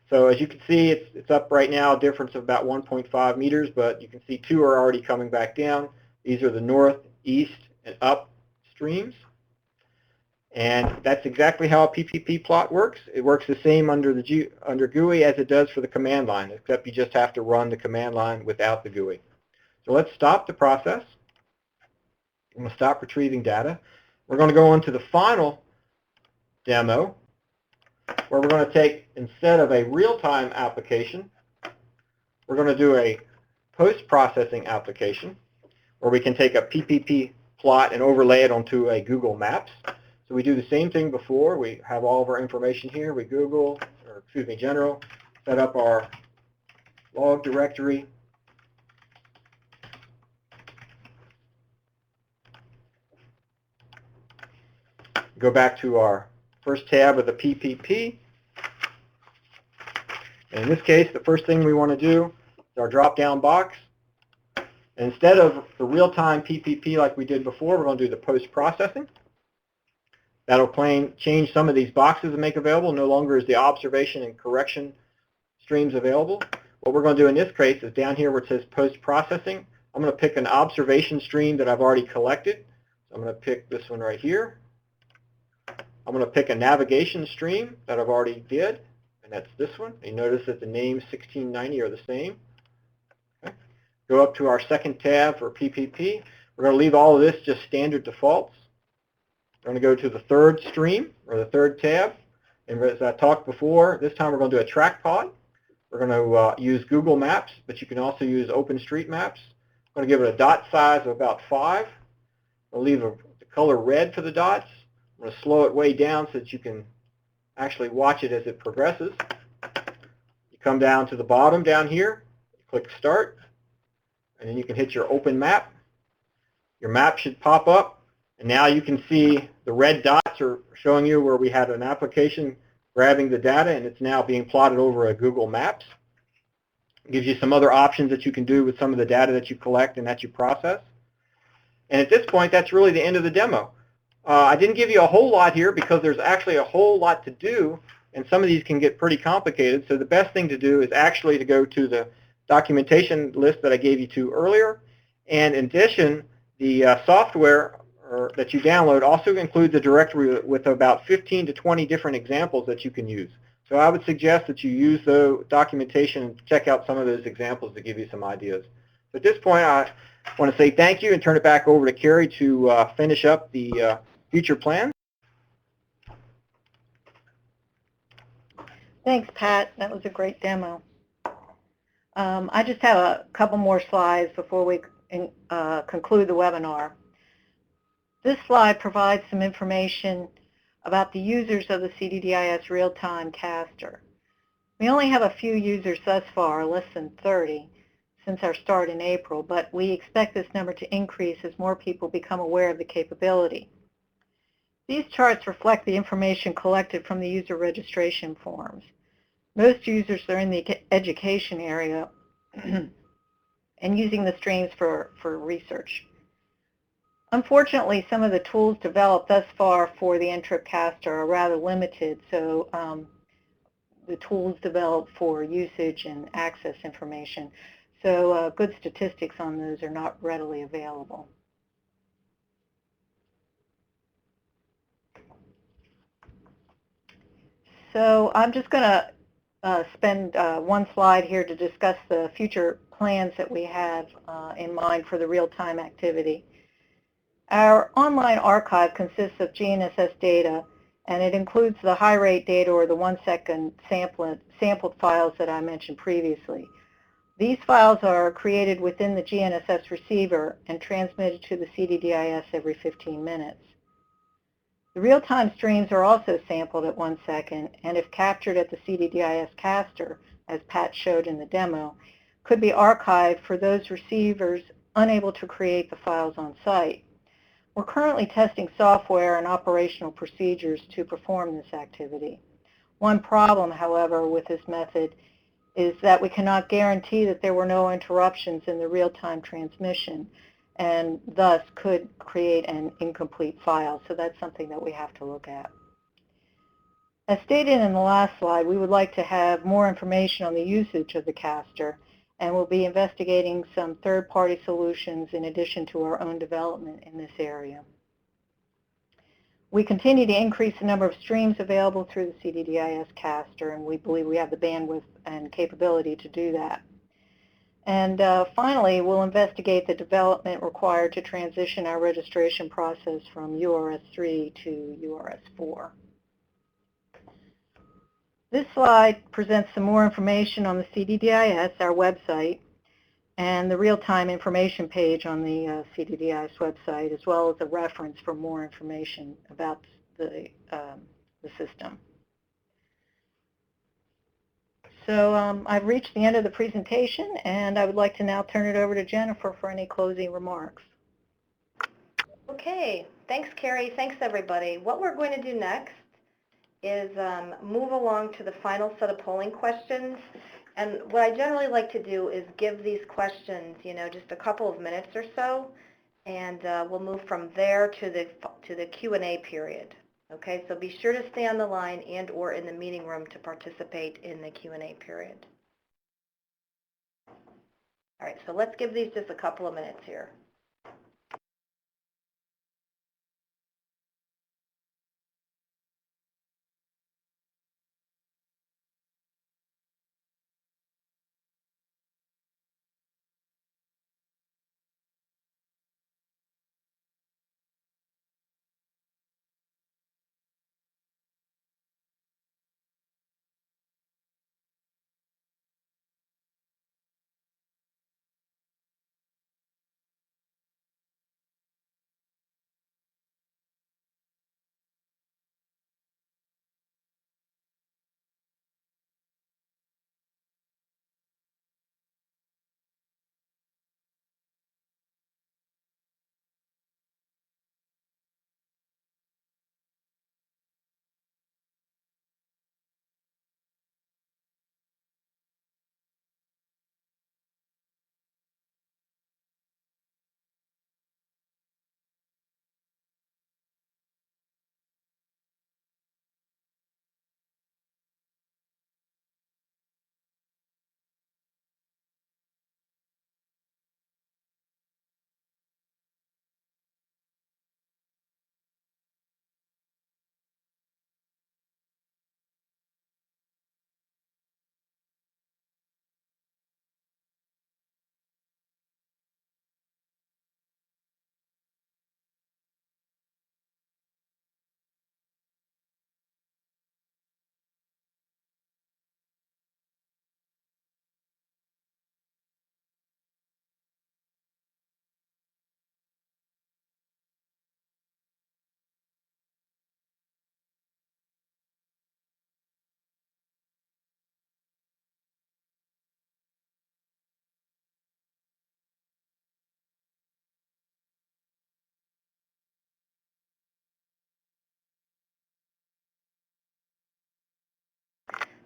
so as you can see, it's up right now, a difference of about 1.5 meters, but you can see two are already coming back down. These are the north, east, and up streams. And that's exactly how a PPP plot works. It works the same under GUI as it does for the command line, except you just have to run the command line without the GUI. So let's stop the process. I'm going to stop retrieving data. We're going to go on to the final demo, where we're going to take, instead of a real-time application, we're going to do a post-processing application, where we can take a PPP plot and overlay it onto a Google Maps. So we do the same thing before. We have all of our information here. We general, set up our log directory. Go back to our first tab of the PPP. And in this case, the first thing we want to do is our drop-down box. And instead of the real-time PPP like we did before, we're going to do the post-processing. That'll change some of these boxes and make available. No longer is the observation and correction streams available. What we're going to do in this case is down here where it says post-processing, I'm going to pick an observation stream that I've already collected. So I'm going to pick this one right here. I'm going to pick a navigation stream that I've already did, and that's this one. You notice that the names 1690 are the same. Okay. Go up to our second tab for PPP. We're going to leave all of this just standard defaults. We're going to go to the third stream, or the third tab. And as I talked before, this time we're going to do a track pod. We're going to use Google Maps, but you can also use OpenStreetMaps. I'm going to give it a dot size of about 5. I'll leave the color red for the dots. I'm going to slow it way down so that you can actually watch it as it progresses. You come down to the bottom down here, click Start, and then you can hit your Open Map. Your map should pop up, and now you can see the red dots are showing you where we had an application grabbing the data, and it's now being plotted over a Google Maps. It gives you some other options that you can do with some of the data that you collect and that you process. And at this point, that's really the end of the demo. I didn't give you a whole lot here because there's actually a whole lot to do, and some of these can get pretty complicated. So the best thing to do is actually to go to the documentation list that I gave you to earlier. And in addition, the software that you download also includes a directory with about 15 to 20 different examples that you can use. So I would suggest that you use the documentation and check out some of those examples to give you some ideas. But at this point, I want to say thank you and turn it back over to Carrie to finish up the future plan. Thanks, Pat. That was a great demo. I just have a couple more slides before we conclude the webinar. This slide provides some information about the users of the CDDIS RealTime Caster. We only have a few users thus far, less than 30, since our start in April, but we expect this number to increase as more people become aware of the capability. These charts reflect the information collected from the user registration forms. Most users are in the education area and using the streams for research. Unfortunately, some of the tools developed thus far for the Ntrip caster are rather limited, so the tools developed for usage and access information, so good statistics on those are not readily available. So I'm just going to spend one slide here to discuss the future plans that we have in mind for the real-time activity. Our online archive consists of GNSS data, and it includes the high-rate data or the 1-second sampled files that I mentioned previously. These files are created within the GNSS receiver and transmitted to the CDDIS every 15 minutes. The real-time streams are also sampled at 1 second, and if captured at the CDDIS caster, as Pat showed in the demo, could be archived for those receivers unable to create the files on site. We're currently testing software and operational procedures to perform this activity. One problem, however, with this method is that we cannot guarantee that there were no interruptions in the real-time transmission, and thus could create an incomplete file. So that's something that we have to look at. As stated in the last slide, we would like to have more information on the usage of the caster, and we'll be investigating some third-party solutions in addition to our own development in this area. We continue to increase the number of streams available through the CDDIS caster, and we believe we have the bandwidth and capability to do that. And finally, we'll investigate the development required to transition our registration process from URS-3 to URS-4. This slide presents some more information on the CDDIS, our website, and the real-time information page on the CDDIS website, as well as a reference for more information about the system. So I've reached the end of the presentation, and I would like to now turn it over to Jennifer for any closing remarks. Okay, thanks, Carrie. Thanks, everybody. What we're going to do next is move along to the final set of polling questions. And what I generally like to do is give these questions, just a couple of minutes or so, and we'll move from there to the Q&A period. Okay, so be sure to stay on the line and or in the meeting room to participate in the Q&A period. All right, so let's give these just a couple of minutes here.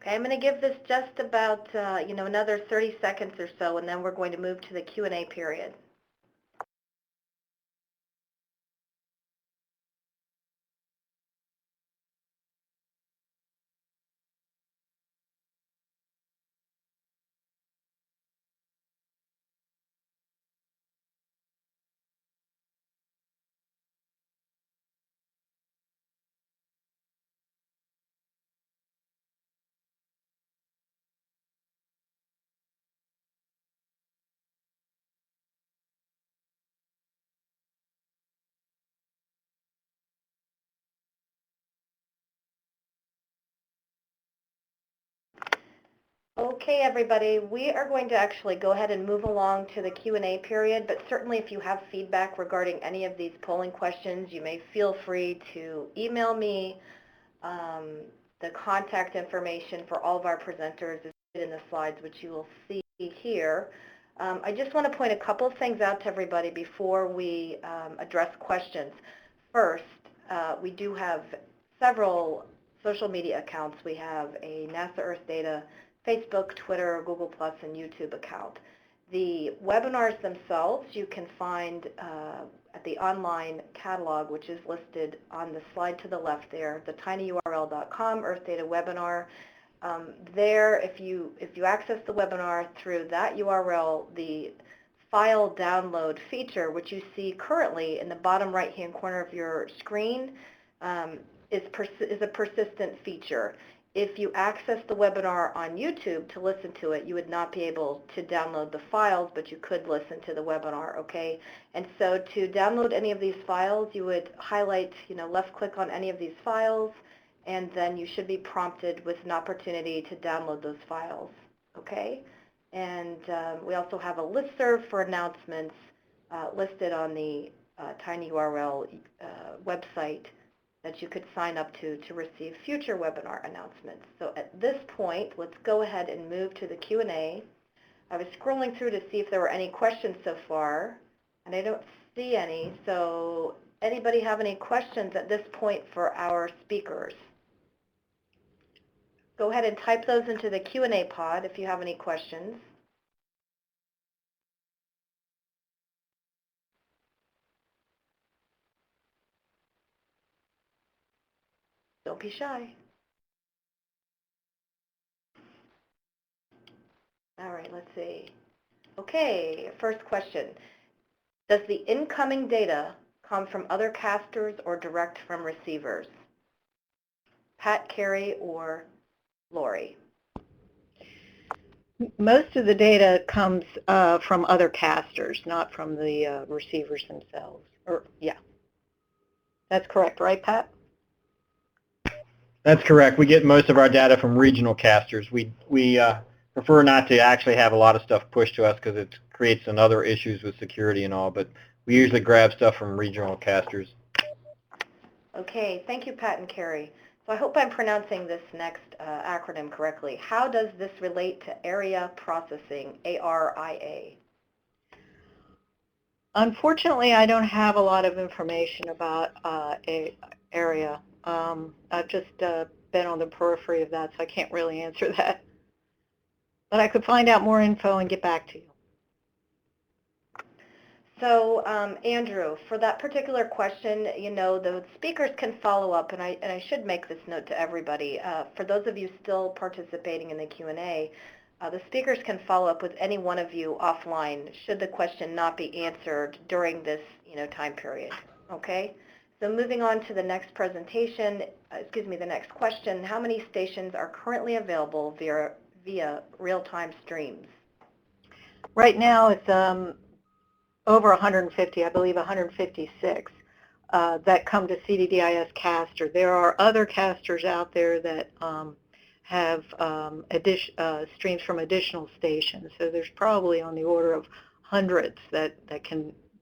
Okay, I'm going to give this just about, another 30 seconds or so, and then we're going to move to the Q&A period. Okay, everybody, we are going to actually go ahead and move along to the Q&A period, but certainly if you have feedback regarding any of these polling questions, you may feel free to email me. The contact information for all of our presenters is in the slides, which you will see here. I just want to point a couple of things out to everybody before we address questions. First, we do have several social media accounts. We have a NASA Earthdata Facebook, Twitter, Google+, and YouTube account. The webinars themselves you can find at the online catalog, which is listed on the slide to the left there, the tinyurl.com, Earthdata webinar. There, if you access the webinar through that URL, the file download feature, which you see currently in the bottom right-hand corner of your screen, is a persistent feature. If you access the webinar on YouTube to listen to it, you would not be able to download the files, but you could listen to the webinar, okay? And so to download any of these files, you would highlight, left click on any of these files, and then you should be prompted with an opportunity to download those files, okay? And we also have a listserv for announcements listed on the tinyurl website that you could sign up to receive future webinar announcements. So at this point, let's go ahead and move to the Q&A. I was scrolling through to see if there were any questions so far, and I don't see any. So anybody have any questions at this point for our speakers? Go ahead and type those into the Q&A pod if you have any questions. Don't be shy. All right, let's see. Okay, first question. Does the incoming data come from other casters or direct from receivers? Pat, Carrie, or Lori? Most of the data comes from other casters, not from the receivers themselves. Or yeah, that's correct, right, Pat? That's correct. We get most of our data from regional casters. We prefer not to actually have a lot of stuff pushed to us because it creates some other issues with security and all, but we usually grab stuff from regional casters. Okay, thank you, Pat and Carrie. So I hope I'm pronouncing this next acronym correctly. How does this relate to area processing, ARIA? Unfortunately, I don't have a lot of information about area. I've just been on the periphery of that, so I can't really answer that. But I could find out more info and get back to you. So, Andrew, for that particular question, you know, the speakers can follow up, and I should make this note to everybody. For those of you still participating in the Q&A, the speakers can follow up with any one of you offline should the question not be answered during this, you know, time period. Okay? So moving on to the next presentation, the next question, how many stations are currently available via real-time streams? Right now, it's over 150, I believe 156, that come to CDDIS Caster. There are other casters out there that have streams from additional stations. So there's probably on the order of hundreds that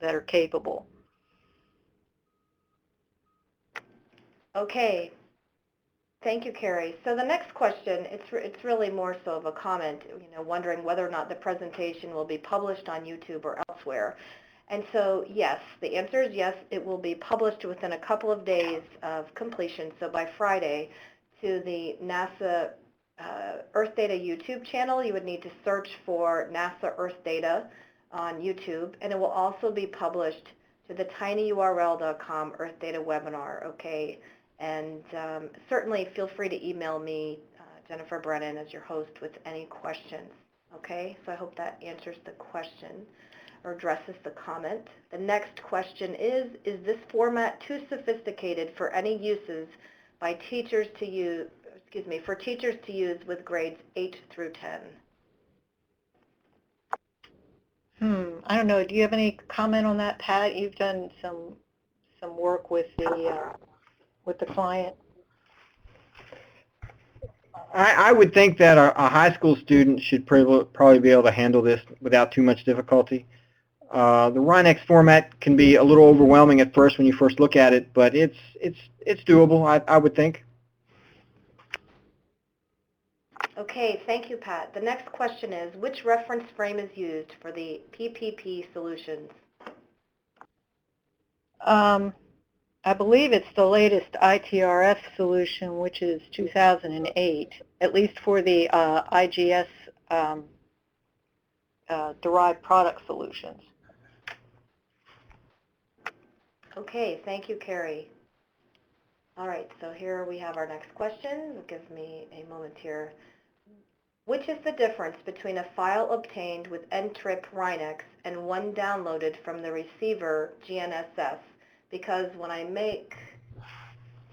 are capable. Okay. Thank you, Carrie. So the next question, it's really more so of a comment, you know, wondering whether or not the presentation will be published on YouTube or elsewhere. And so, yes, the answer is yes, it will be published within a couple of days of completion, so by Friday, to the NASA Earthdata YouTube channel. You would need to search for NASA Earthdata on YouTube, and it will also be published to the tinyurl.com Earthdata webinar, okay? And certainly feel free to email me, Jennifer Brennan, as your host with any questions, okay? So I hope that answers the question or addresses the comment. The next question is this format too sophisticated for any uses by teachers to use, for teachers to use with grades 8 through 10? I don't know. Do you have any comment on that, Pat? You've done some work with the client. I would think that a high school student should probably be able to handle this without too much difficulty. The RINEX format can be a little overwhelming at first when you first look at it, but it's doable, I would think. Okay, thank you, Pat. The next question is, which reference frame is used for the PPP solutions? I believe it's the latest ITRF solution, which is 2008, at least for the IGS derived product solutions. Okay, thank you, Carrie. All right, so here we have our next question. It gives me a moment here. Which is the difference between a file obtained with ntrip RINEX and one downloaded from the receiver GNSS? Because when I make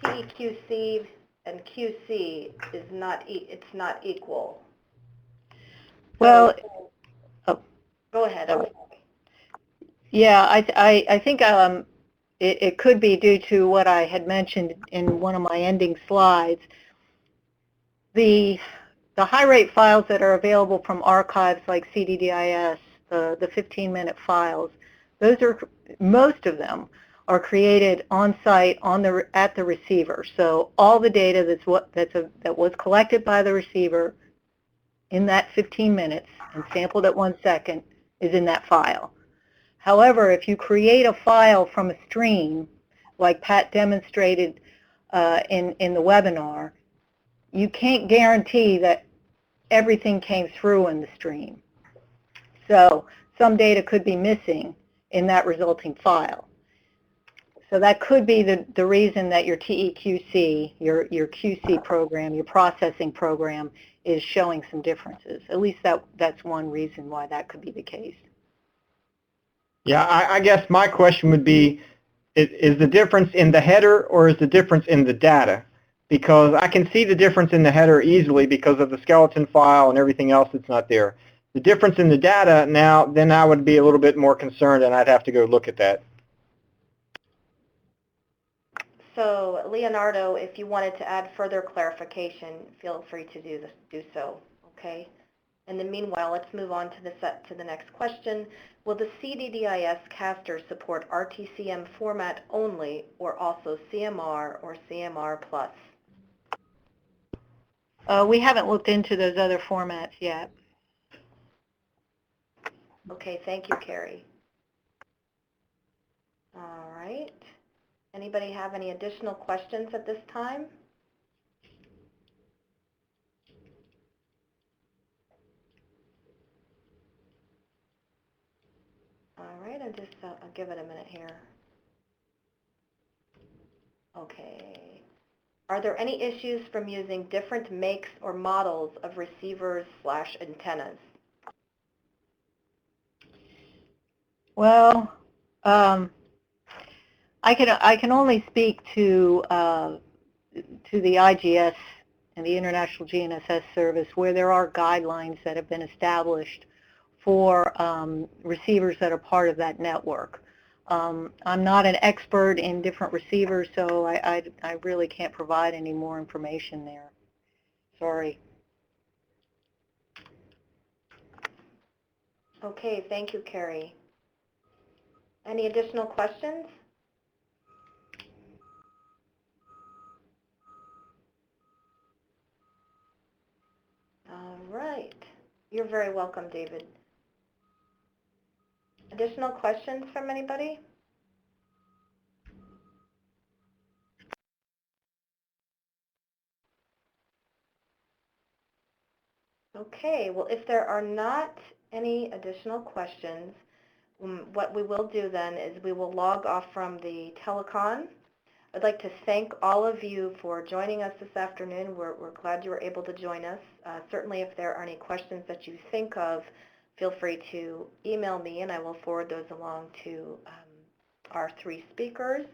TEQC and QC is it's not equal. Well, go ahead. Yeah, I think it could be due to what I had mentioned in one of my ending slides. The high rate files that are available from archives like CDDIS, the 15-minute files, most of them are created on site at the receiver. So all the data that was collected by the receiver in that 15 minutes and sampled at 1 second is in that file. However, if you create a file from a stream, like Pat demonstrated in the webinar, you can't guarantee that everything came through in the stream. So some data could be missing in that resulting file. So that could be the reason that your TEQC, your QC program, your processing program is showing some differences. At least that's one reason why that could be the case. Yeah, I guess my question would be, is the difference in the header or is the difference in the data? Because I can see the difference in the header easily because of the skeleton file and everything else that's not there. The difference in the data now, then I would be a little bit more concerned and I'd have to go look at that. So Leonardo, if you wanted to add further clarification, feel free to do so, okay? In the meanwhile, let's move on to the next question. Will the CDDIS caster support RTCM format only or also CMR or CMR plus? We haven't looked into those other formats yet. Okay, thank you, Carrie. All right. Anybody have any additional questions at this time? All right, I'll give it a minute here. Okay. Are there any issues from using different makes or models of receivers/antennas? Well, I can only speak to the IGS and the International GNSS Service, where there are guidelines that have been established for receivers that are part of that network. I'm not an expert in different receivers, so I really can't provide any more information there. Sorry. Okay, thank you, Carrie. Any additional questions? All right. You're very welcome, David. Additional questions from anybody? Okay, well, if there are not any additional questions, what we will do then is we will log off from the telecon. I'd like to thank all of you for joining us this afternoon. We're glad you were able to join us. Certainly, if there are any questions that you think of, feel free to email me, and I will forward those along to our three speakers.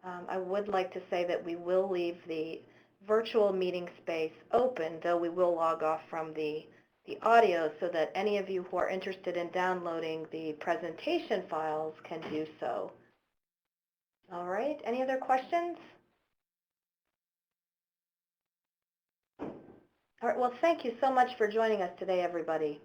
I would like to say that we will leave the virtual meeting space open, though we will log off from the audio so that any of you who are interested in downloading the presentation files can do so. All right, any other questions? All right, well, thank you so much for joining us today, everybody.